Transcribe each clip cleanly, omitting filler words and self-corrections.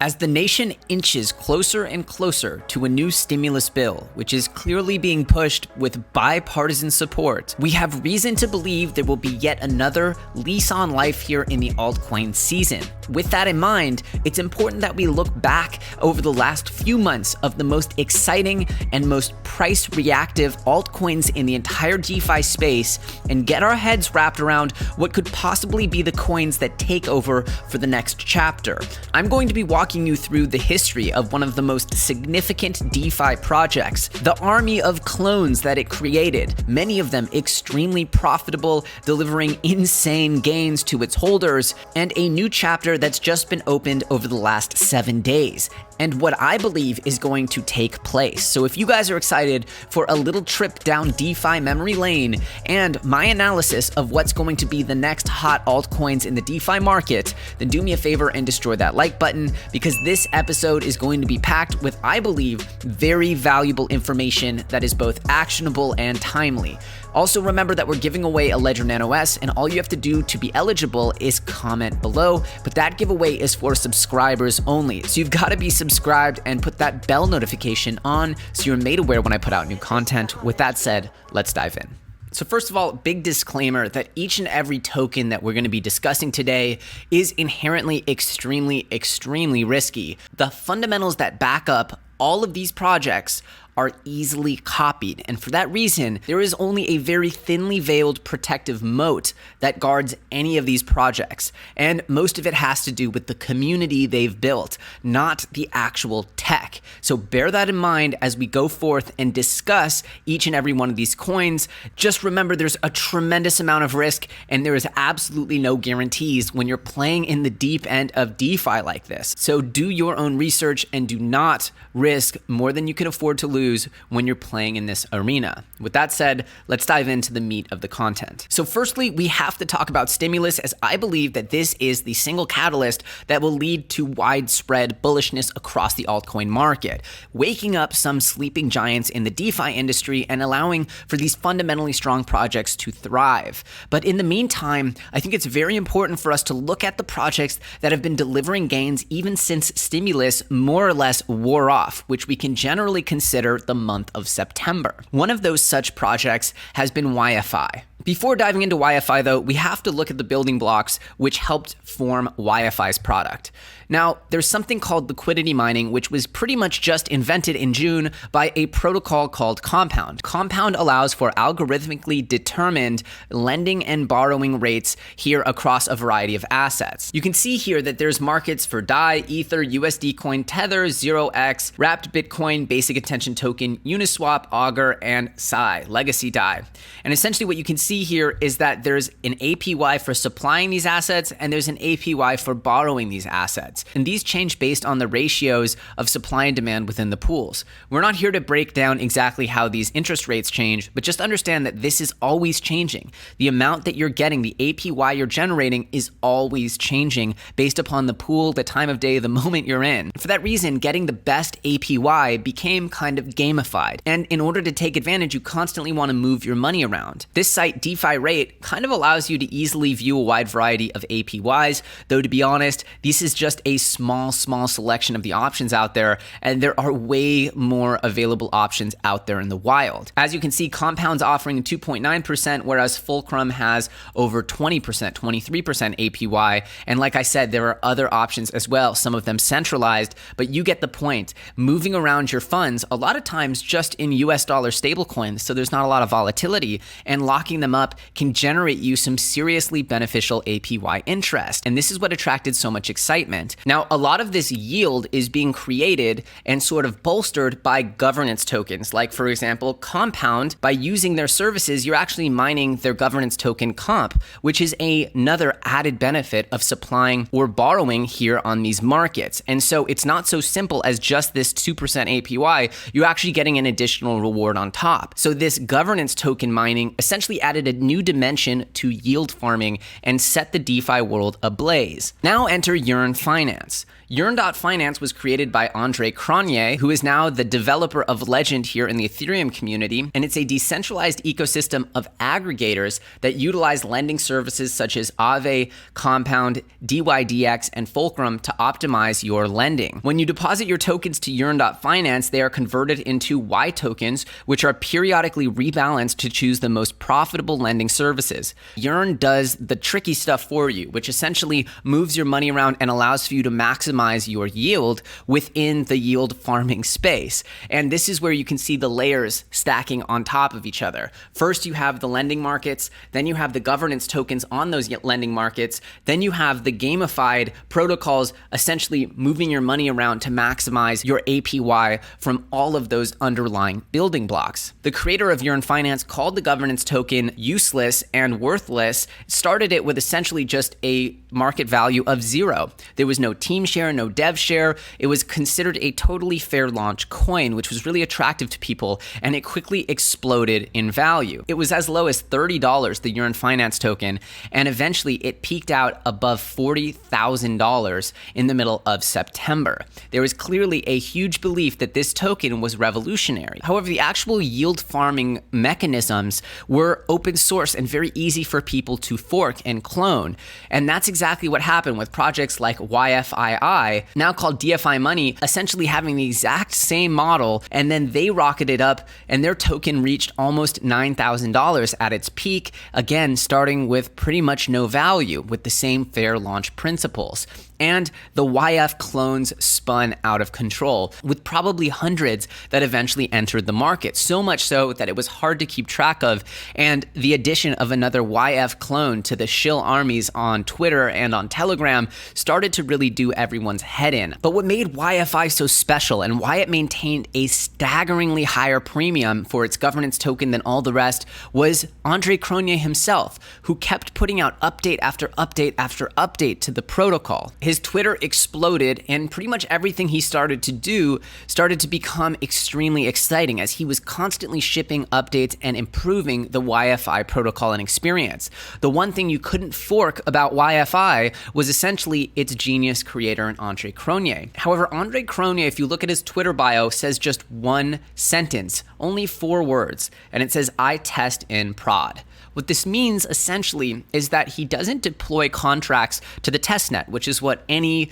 As the nation inches closer and closer to a new stimulus bill, which is clearly being pushed with bipartisan support, we have reason to believe there will be yet another lease on life here in the altcoin season. With that in mind, it's important that we look back over the last few months of the most exciting and most price reactive altcoins in the entire DeFi space and get our heads wrapped around what could possibly be the coins that take over for the next chapter. I'm going to be walking you through the history of one of the most significant DeFi projects, the army of clones that it created, many of them extremely profitable, delivering insane gains to its holders, and a new chapter that's just been opened over the last 7 days, and what I believe is going to take place. So if you guys are excited for a little trip down DeFi memory lane and my analysis of what's going to be the next hot altcoins in the DeFi market, then do me a favor and destroy that like button, because this episode is going to be packed with, I believe, very valuable information that is both actionable and timely. Also, remember that we're giving away a Ledger Nano S, and all you have to do to be eligible is comment below, but that giveaway is for subscribers only. So you've got to be subscribed and put that bell notification on so you're made aware when I put out new content. With that said, let's dive in. So first of all, big disclaimer that each and every token that we're going to be discussing today is inherently extremely risky. The fundamentals that back up all of these projects are easily copied. And for that reason, there is only a very thinly veiled protective moat that guards any of these projects. And most of it has to do with the community they've built, not the actual tech. So bear that in mind as we go forth and discuss each and every one of these coins. Just remember there's a tremendous amount of risk and there is absolutely no guarantees when you're playing in the deep end of DeFi like this. So do your own research and do not risk more than you can afford to lose when you're playing in this arena. With that said, let's dive into the meat of the content. So firstly, we have to talk about stimulus, as I believe that this is the single catalyst that will lead to widespread bullishness across the altcoin market, waking up some sleeping giants in the DeFi industry and allowing for these fundamentally strong projects to thrive. But in the meantime, I think it's very important for us to look at the projects that have been delivering gains even since stimulus more or less wore off, which we can generally consider the month of September. One of those such projects has been YFI. Before diving into YFI though, we have to look at the building blocks which helped form YFI's product. Now, there's something called liquidity mining, which was pretty much just invented in June by a protocol called Compound. Compound allows for algorithmically determined lending and borrowing rates here across a variety of assets. You can see here that there's markets for DAI, Ether, USD Coin, Tether, 0x, Wrapped Bitcoin, Basic Attention Token, Uniswap, Augur, and Sai, Legacy DAI. And essentially what you can see here is that there's an APY for supplying these assets and there's an APY for borrowing these assets. And these change based on the ratios of supply and demand within the pools. We're not here to break down exactly how these interest rates change, but just understand that this is always changing. The amount that you're getting, the APY you're generating, is always changing based upon the pool, the time of day, the moment you're in. For that reason, getting the best APY became kind of gamified. And in order to take advantage, you constantly want to move your money around. This site, DeFi Rate, kind of allows you to easily view a wide variety of APYs, though to be honest, this is just a small selection of the options out there, and there are way more available options out there in the wild. As you can see, Compound's offering 2.9%, whereas Fulcrum has over 20%, 23% APY. And like I said, there are other options as well, some of them centralized, but you get the point. Moving around your funds, a lot of times just in US dollar stablecoins, so there's not a lot of volatility, and locking them up can generate you some seriously beneficial APY interest. And this is what attracted so much excitement. Now, a lot of this yield is being created and sort of bolstered by governance tokens. Like, for example, Compound, by using their services, you're actually mining their governance token Comp, which is another added benefit of supplying or borrowing here on these markets. And so it's not so simple as just this 2% APY. You're actually getting an additional reward on top. So this governance token mining essentially added added a new dimension to yield farming and set the DeFi world ablaze. Now enter Yearn Finance. Yearn.finance was created by Andre Cronje, who is now the developer of Legend here in the Ethereum community, and it's a decentralized ecosystem of aggregators that utilize lending services such as Aave, Compound, DYDX, and Fulcrum to optimize your lending. When you deposit your tokens to Yearn.finance, they are converted into Y tokens, which are periodically rebalanced to choose the most profitable lending services. Yearn does the tricky stuff for you, which essentially moves your money around and allows for you to maximize your yield within the yield farming space. And this is where you can see the layers stacking on top of each other. First, you have the lending markets, then you have the governance tokens on those lending markets, then you have the gamified protocols essentially moving your money around to maximize your APY from all of those underlying building blocks. The creator of Yearn Finance called the governance token useless and worthless, started it with essentially just a market value of 0. There was no team share, no dev share. It was considered a totally fair launch coin, which was really attractive to people, and it quickly exploded in value. It was as low as $30, the Yearn Finance token, and eventually it peaked out above $40,000 in the middle of September. There was clearly a huge belief that this token was revolutionary. However, the actual yield farming mechanisms were open source and very easy for people to fork and clone, and that's exactly what happened with projects like YFII, now called DFI Money, essentially having the exact same model, and then they rocketed up and their token reached almost $9,000 at its peak, again starting with pretty much no value with the same fair launch principles. And the YF clones spun out of control, with probably hundreds that eventually entered the market, so much so that it was hard to keep track of, and the addition of another YF clone to the shill armies on Twitter and on Telegram started to really do everyone's head in. But what made YFI so special and why it maintained a staggeringly higher premium for its governance token than all the rest was Andre Cronje himself, who kept putting out update after update after update to the protocol. His Twitter exploded, and pretty much everything he started to do started to become extremely exciting as he was constantly shipping updates and improving the YFI protocol and experience. The one thing you couldn't fork about YFI was essentially its genius creator and Andre Cronje. However, Andre Cronje, if you look at his Twitter bio, says just one sentence, only 4 words, and it says, "I test in prod." What this means essentially is that he doesn't deploy contracts to the testnet, which is what any,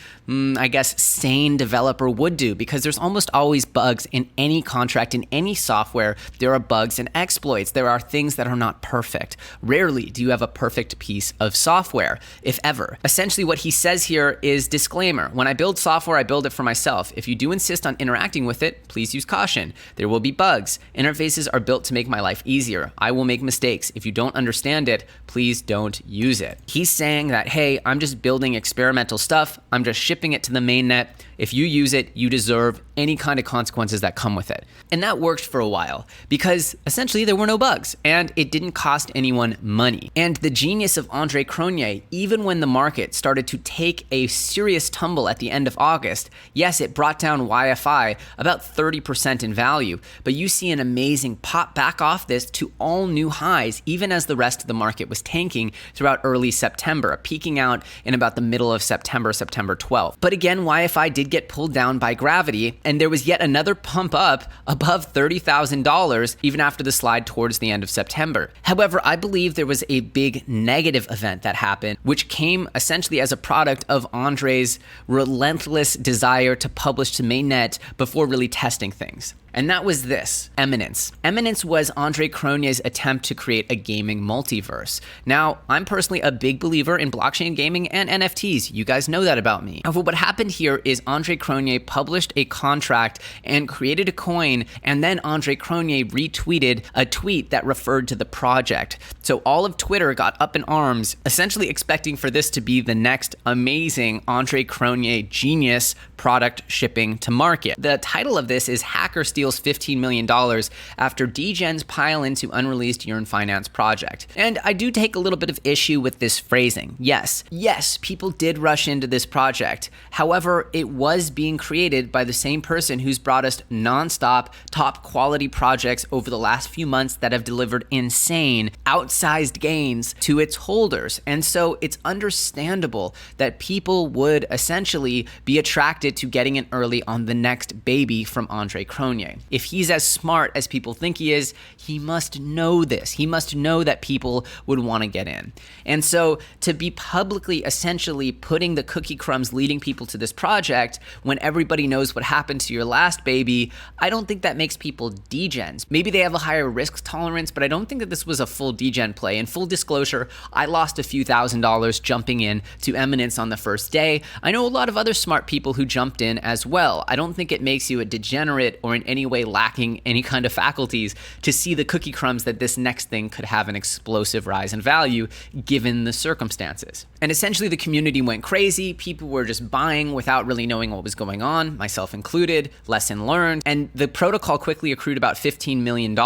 sane developer would do, because there's almost always bugs in any contract, in any software. There are bugs and exploits. There are things that are not perfect. Rarely do you have a perfect piece of software, if ever. Essentially what he says here is, disclaimer, when I build software, I build it for myself. If you do insist on interacting with it, please use caution. There will be bugs. Interfaces are built to make my life easier. I will make mistakes. If you don't understand it, please don't use it. He's saying that, hey, I'm just building experimental stuff. I'm just shipping it to the mainnet. If you use it, you deserve any kind of consequences that come with it. And that worked for a while because essentially there were no bugs and it didn't cost anyone money. And the genius of Andre Cronje, even when the market started to take a serious tumble at the end of August, yes, it brought down YFI about 30% in value, but you see an amazing pop back off this to all new highs, even as the rest of the market was tanking throughout early September, peaking out in about the middle of September 12th. But again, YFI did get pulled down by gravity, and there was yet another pump up above $30,000 even after the slide towards the end of September. However, I believe there was a big negative event that happened, which came essentially as a product of Andre's relentless desire to publish to mainnet before really testing things. And that was this, Eminence. Eminence was Andre Cronje's attempt to create a gaming multiverse. Now, I'm personally a big believer in blockchain gaming and NFTs. You guys know that about me. However, what happened here is Andre Cronje published a contract and created a coin, and then Andre Cronje retweeted a tweet that referred to the project. So all of Twitter got up in arms, essentially expecting for this to be the next amazing Andre Cronje genius product shipping to market. The title of this is Hacker Steals reveals $15 million after degens pile into unreleased Yearn Finance project. And I do take a little bit of issue with this phrasing. Yes, people did rush into this project. However, it was being created by the same person who's brought us non-stop, top quality projects over the last few months that have delivered insane, outsized gains to its holders. And so it's understandable that people would essentially be attracted to getting in early on the next baby from Andre Cronje. If he's as smart as people think he is, he must know this. He must know that people would want to get in. And so to be publicly essentially putting the cookie crumbs leading people to this project when everybody knows what happened to your last baby, I don't think that makes people degens. Maybe they have a higher risk tolerance, but I don't think that this was a full degen play. In full disclosure, I lost a few $1,000s jumping in to Eminence on the first day. I know a lot of other smart people who jumped in as well. I don't think it makes you a degenerate or in any way lacking any kind of faculties to see the cookie crumbs that this next thing could have an explosive rise in value given the circumstances. And essentially the community went crazy. People were just buying without really knowing what was going on, myself included. Lesson learned. And the protocol quickly accrued about $15 million,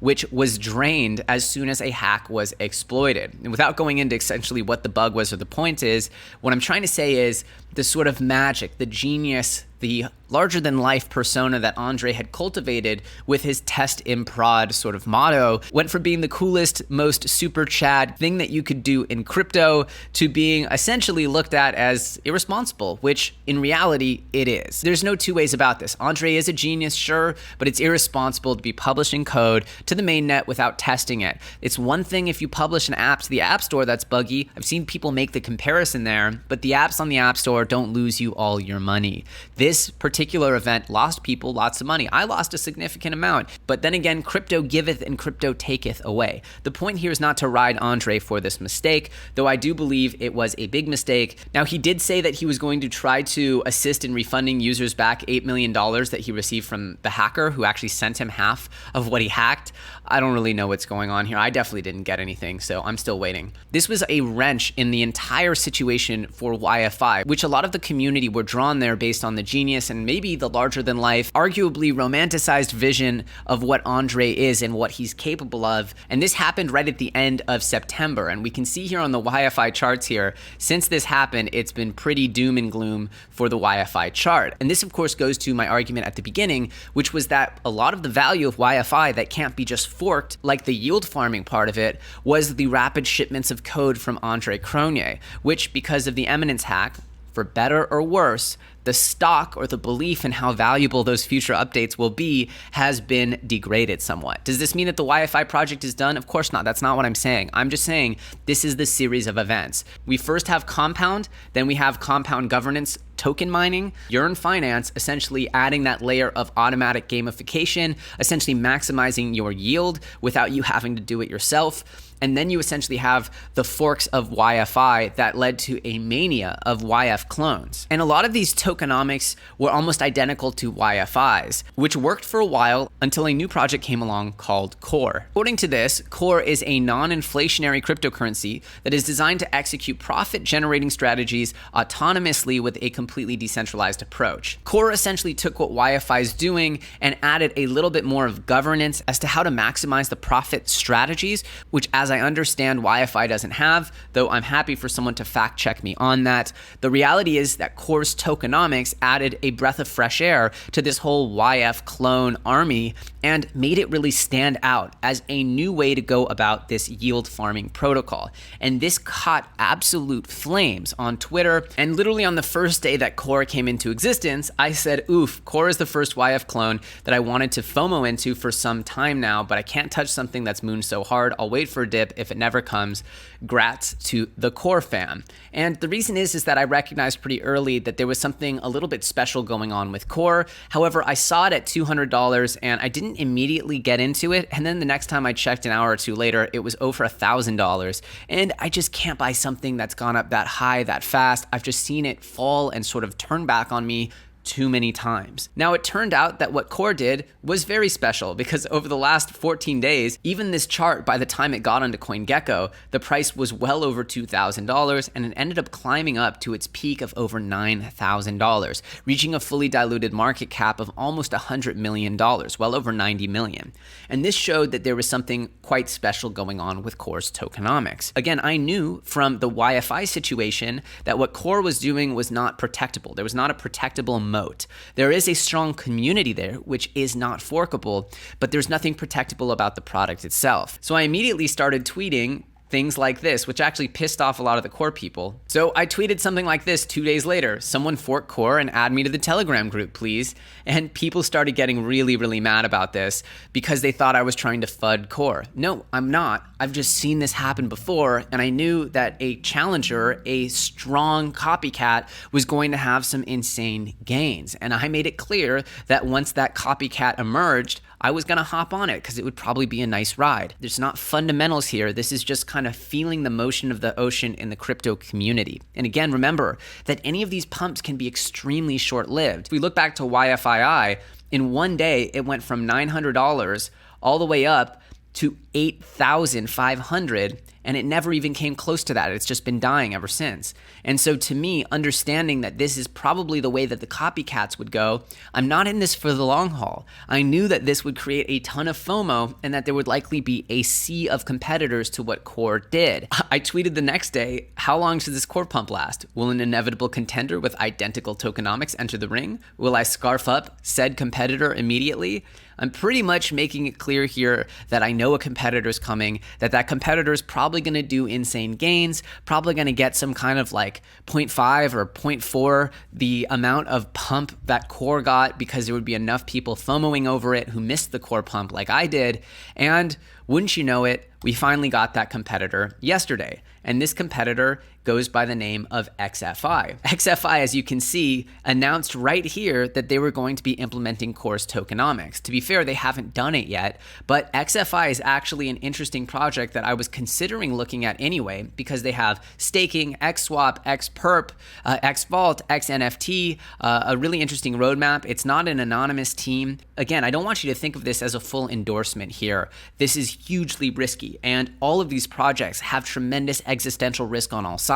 which was drained as soon as a hack was exploited. And without going into essentially what the bug was or the point is, what I'm trying to say is the sort of magic, the genius, the larger-than-life persona that Andre had cultivated with his test improd sort of motto went from being the coolest, most super Chad thing that you could do in crypto to being essentially looked at as irresponsible, which in reality it is. There's no two ways about this. Andre is a genius, sure, but it's irresponsible to be publishing code to the mainnet without testing it. It's one thing if you publish an app to the App Store that's buggy. I've seen people make the comparison there, but the apps on the App Store don't lose you all your money. This particular event lost people lots of money. I lost a significant amount, but then again, crypto giveth and crypto taketh away. The point here is not to ride Andre for this mistake, though I do believe it was a big mistake. Now, he did say that he was going to try to assist in refunding users back $8 million that he received from the hacker who actually sent him half of what he hacked. I don't really know what's going on here. I definitely didn't get anything, so I'm still waiting. This was a wrench in the entire situation for YFI, which a lot of the community were drawn there based on the genius and maybe the larger-than-life, arguably romanticized vision of what Andre is and what he's capable of. And this happened right at the end of September. And we can see here on the YFI charts here, since this happened, it's been pretty doom and gloom for the YFI chart. And this, of course, goes to my argument at the beginning, which was that a lot of the value of YFI that can't be just forked, like the yield farming part of it, was the rapid shipments of code from Andre Cronje, which, because of the Eminence hack, for better or worse, the stock or the belief in how valuable those future updates will be has been degraded somewhat. Does this mean that the YFI project is done? Of course not. That's not what I'm saying. I'm just saying this is the series of events. We first have Compound, then we have Compound governance, token mining, Yearn Finance, essentially adding that layer of automatic gamification, essentially maximizing your yield without you having to do it yourself. And then you essentially have the forks of YFI that led to a mania of YF clones. And a lot of these tokenomics were almost identical to YFIs, which worked for a while until a new project came along called Core. According to this, Core is a non-inflationary cryptocurrency that is designed to execute profit-generating strategies autonomously with a completely decentralized approach. Core essentially took what YFI is doing and added a little bit more of governance as to how to maximize the profit strategies, which, as I understand, YFI doesn't have, though I'm happy for someone to fact check me on that. The reality is that Core's tokenomics added a breath of fresh air to this whole YF clone army and made it really stand out as a new way to go about this yield farming protocol. And this caught absolute flames on Twitter. And literally on the first day that Core came into existence, I said, oof, Core is the first YF clone that I wanted to FOMO into for some time now, but I can't touch something that's mooned so hard. I'll wait for a dip if it never comes. Grats to the Core fam. And the reason is that I recognized pretty early that there was something a little bit special going on with Core. However, I saw it at $200 and I didn't immediately get into it. And then the next time I checked an hour or two later, it was over $1,000. And I just can't buy something that's gone up that high, that fast. I've just seen it fall and sort of turn back on me too many times. Now, it turned out that what Core did was very special because over the last 14 days, even this chart, by the time it got onto CoinGecko, the price was well over $2,000 and it ended up climbing up to its peak of over $9,000, reaching a fully diluted market cap of almost $100 million, well over 90 million. And this showed that there was something quite special going on with Core's tokenomics. Again, I knew from the YFI situation that what Core was doing was not protectable. There was not a protectable moat. There is a strong community there, which is not forkable, but there's nothing protectable about the product itself. So I immediately started tweeting things like this, which actually pissed off a lot of the Core people. So I tweeted something like this 2 days later: someone fork Core and add me to the Telegram group, please. And people started getting really, really mad about this because they thought I was trying to FUD Core. No, I'm not. I've just seen this happen before, and I knew that a challenger, a strong copycat, was going to have some insane gains. And I made it clear that once that copycat emerged, I was going to hop on it because it would probably be a nice ride. There's not fundamentals here. This is just kind of feeling the motion of the ocean in the crypto community. And again, remember that any of these pumps can be extremely short-lived. If we look back to YFII, in one day, it went from $900 all the way up to $8,500, and it never even came close to that. It's just been dying ever since. And so to me, understanding that this is probably the way that the copycats would go, I'm not in this for the long haul. I knew that this would create a ton of FOMO and that there would likely be a sea of competitors to what Core did. I tweeted the next day, how long should this Core pump last? Will an inevitable contender with identical tokenomics enter the ring? Will I scarf up said competitor immediately? I'm pretty much making it clear here that I know a competitor's coming, that competitor's probably going to do insane gains, probably going to get some kind of like 0.5 or 0.4 the amount of pump that Core got, because there would be enough people FOMOing over it who missed the Core pump like I did. And wouldn't you know it, we finally got that competitor yesterday. And this competitor goes by the name of XFI. XFI, as you can see, announced right here that they were going to be implementing Core's tokenomics. To be fair, they haven't done it yet, but XFI is actually an interesting project that I was considering looking at anyway, because they have staking, XSwap, XPerp, XVault, XNFT, a really interesting roadmap. It's not an anonymous team. Again, I don't want you to think of this as a full endorsement here. This is hugely risky, and all of these projects have tremendous existential risk on all sides,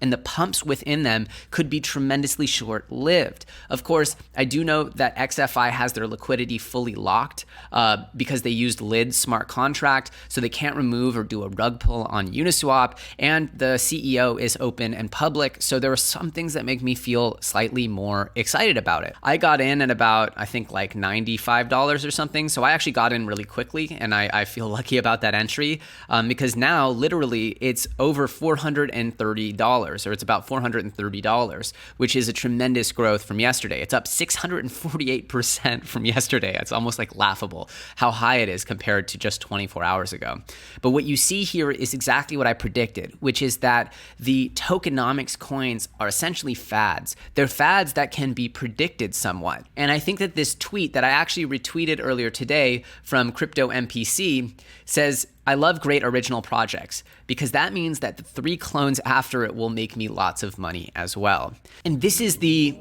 and the pumps within them could be tremendously short-lived. Of course, I do know that XFI has their liquidity fully locked because they used LID's smart contract, so they can't remove or do a rug pull on Uniswap, and the CEO is open and public, so there are some things that make me feel slightly more excited about it. I got in at about, I think, like $95 or something, so I actually got in really quickly, and I feel lucky about that entry because now, literally, it's over $430, or it's about $430, which is a tremendous growth from yesterday. It's up 648% from yesterday. It's almost like laughable how high it is compared to just 24 hours ago. But what you see here is exactly what I predicted, which is that the tokenomics coins are essentially fads. They're fads that can be predicted somewhat. And I think that this tweet that I actually retweeted earlier today from Crypto MPC says, I love great original projects, because that means that the 3 clones after it will make me lots of money as well. And this is the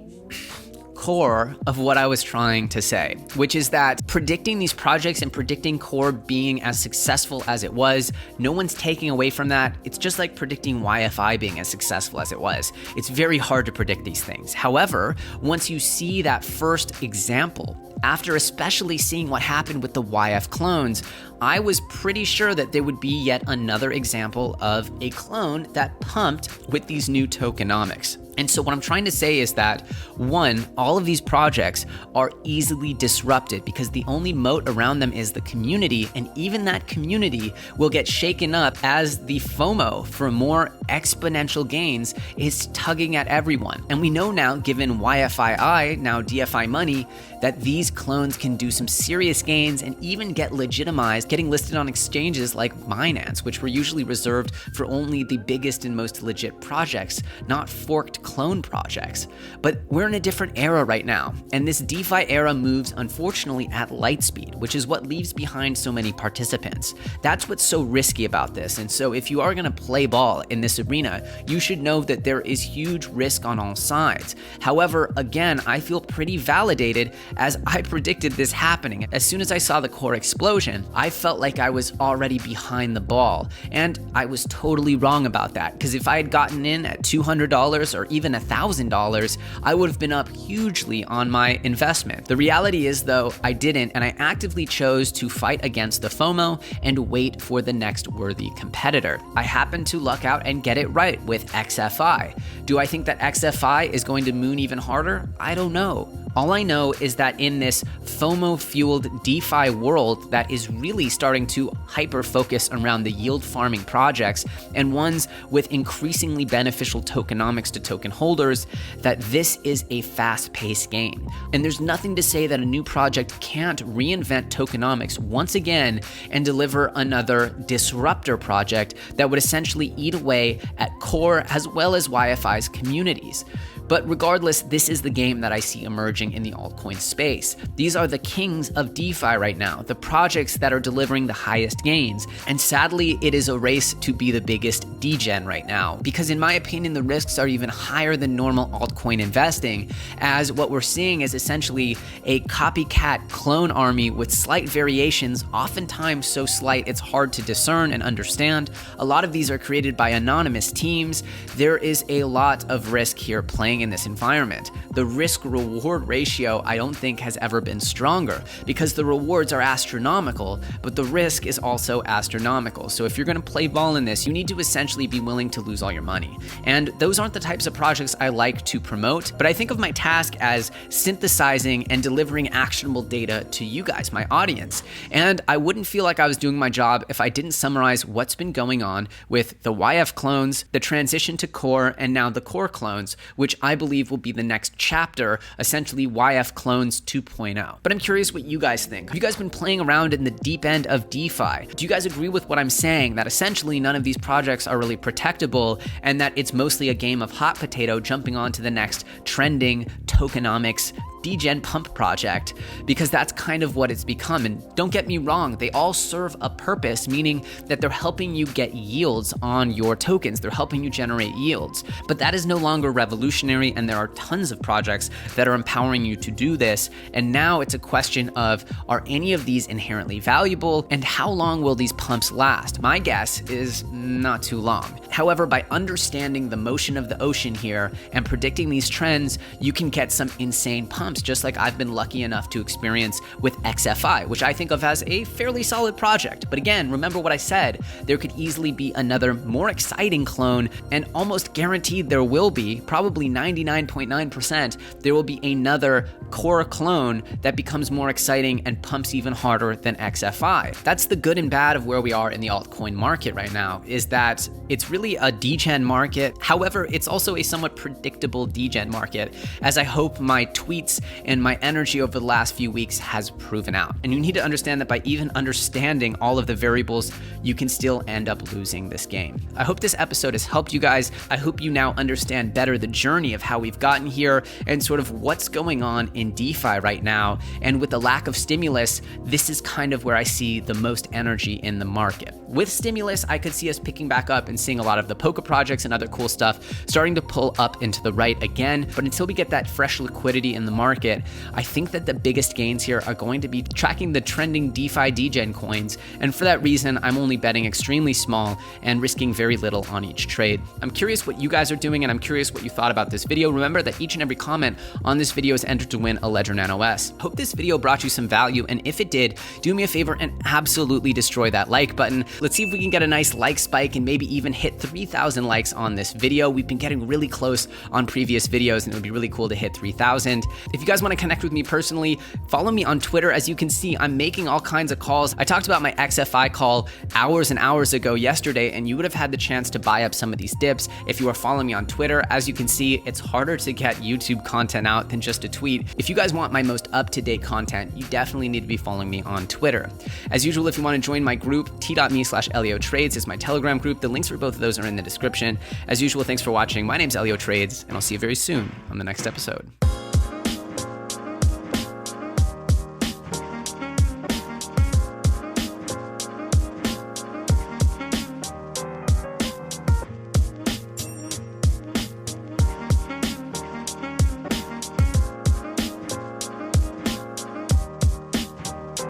core of what I was trying to say, which is that predicting these projects and predicting Core being as successful as it was, no one's taking away from that. It's just like predicting YFI being as successful as it was. It's very hard to predict these things. However, once you see that first example, after especially seeing what happened with the YF clones, I was pretty sure that there would be yet another example of a clone that pumped with these new tokenomics. And so what I'm trying to say is that, one, all of these projects are easily disrupted because the only moat around them is the community, and even that community will get shaken up as the FOMO for more exponential gains is tugging at everyone. And we know now, given YFII, now DFI money, that these clones can do some serious gains and even get legitimized, getting listed on exchanges like Binance, which were usually reserved for only the biggest and most legit projects, not forked clone projects. But we're in a different era right now, and this DeFi era moves, unfortunately, at light speed, which is what leaves behind so many participants. That's what's so risky about this, and so if you are going to play ball in this arena, you should know that there is huge risk on all sides. However, again, I feel pretty validated as I predicted this happening. As soon as I saw the core explosion, I felt like I was already behind the ball, and I was totally wrong about that, because if I had gotten in at $200 or even $1,000, I would have been up hugely on my investment. The reality is, though, I didn't, and I actively chose to fight against the FOMO and wait for the next worthy competitor. I happened to luck out and get it right with XFI. Do I think that XFI is going to moon even harder? I don't know. All I know is that in this FOMO-fueled DeFi world that is really starting to hyper-focus around the yield farming projects and ones with increasingly beneficial tokenomics to token holders, that this is a fast-paced game. And there's nothing to say that a new project can't reinvent tokenomics once again and deliver another disruptor project that would essentially eat away at core as well as YFI's communities. But regardless, this is the game that I see emerging in the altcoin space. These are the kings of DeFi right now, the projects that are delivering the highest gains. And sadly, it is a race to be the biggest degen right now, because in my opinion, the risks are even higher than normal altcoin investing, as what we're seeing is essentially a copycat clone army with slight variations, oftentimes so slight it's hard to discern and understand. A lot of these are created by anonymous teams. There is a lot of risk here playing in this environment. The risk-reward ratio I don't think has ever been stronger, because the rewards are astronomical, but the risk is also astronomical. So if you're going to play ball in this, you need to essentially be willing to lose all your money. And those aren't the types of projects I like to promote, but I think of my task as synthesizing and delivering actionable data to you guys, my audience. And I wouldn't feel like I was doing my job if I didn't summarize what's been going on with the YF clones, the transition to core, and now the core clones, which I believe will be the next chapter, essentially YF Clones 2.0. But I'm curious what you guys think. Have you guys been playing around in the deep end of DeFi? Do you guys agree with what I'm saying, that essentially none of these projects are really protectable and that it's mostly a game of hot potato jumping onto the next trending tokenomics degen pump project? Because that's kind of what it's become. And don't get me wrong, they all serve a purpose, meaning that they're helping you get yields on your tokens. They're helping you generate yields. But that is no longer revolutionary, and there are tons of projects that are empowering you to do this. And now it's a question of, are any of these inherently valuable, and how long will these pumps last? My guess is not too long. However, by understanding the motion of the ocean here and predicting these trends, you can get some insane pumps, just like I've been lucky enough to experience with XFI, which I think of as a fairly solid project. But again, remember what I said, there could easily be another more exciting clone, and almost guaranteed there will be, probably 99.9%, there will be another core clone that becomes more exciting and pumps even harder than XFI. That's the good and bad of where we are in the altcoin market right now, is that it's really a degen market. However, it's also a somewhat predictable degen market, as I hope my tweets and my energy over the last few weeks has proven out. And you need to understand that by even understanding all of the variables, you can still end up losing this game. I hope this episode has helped you guys. I hope you now understand better the journey of how we've gotten here and sort of what's going on in DeFi right now. And with the lack of stimulus, this is kind of where I see the most energy in the market. With stimulus, I could see us picking back up and seeing a lot of the Poker projects and other cool stuff starting to pull up into the right again. But until we get that fresh liquidity in the market, I think that the biggest gains here are going to be tracking the trending DeFi degen coins. And for that reason, I'm only betting extremely small and risking very little on each trade. I'm curious what you guys are doing, and I'm curious what you thought about this video. Remember that each and every comment on this video is entered to win a Ledger Nano S. Hope this video brought you some value, and if it did, do me a favor and absolutely destroy that like button. Let's see if we can get a nice like spike and maybe even hit 3,000 likes on this video. We've been getting really close on previous videos, and it would be really cool to hit 3,000. If you guys want to connect with me personally, follow me on Twitter. As you can see, I'm making all kinds of calls. I talked about my XFI call hours and hours ago yesterday, and you would have had the chance to buy up some of these dips if you are following me on Twitter. As you can see, it's harder to get YouTube content out than just a tweet. If you guys want my most up-to-date content, you definitely need to be following me on Twitter. As usual, if you want to join my group, t.me/ElioTrades is my Telegram group. The links for both of those are in the description. As usual, thanks for watching. My name's Elio Trades, and I'll see you very soon on the next episode.